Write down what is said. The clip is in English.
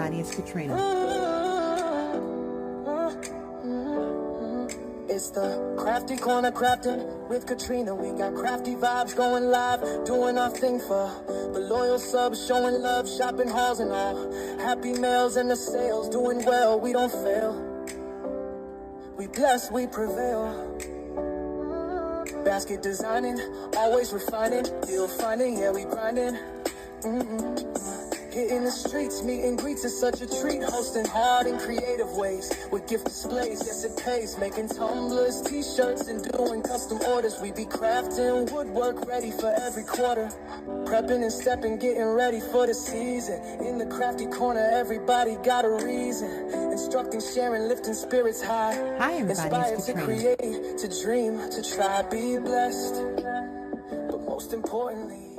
everybody, it's Katrina. It's the Crafty Corner crafting with Katrina. We got crafty vibes going live, doing our thing for the loyal subs, showing love, shopping hauls and all. Happy mails and the sales, doing well, we don't fail. We bless, we prevail. Basket designing, always refining, deal finding, yeah, we grinding. Hitting the streets, meet and greets is such a treat. Hosting hard in creative ways with gift displays, yes it pays. Making tumblers, t-shirts, and doing custom orders. We be crafting woodwork ready for every quarter. Prepping and stepping, getting ready for the season. In the Crafty Corner, everybody got a reason. Instructing, sharing, lifting spirits high. Hi everybody, Inspired it's to Katrina. create, to dream, to try, be blessed. But most importantly,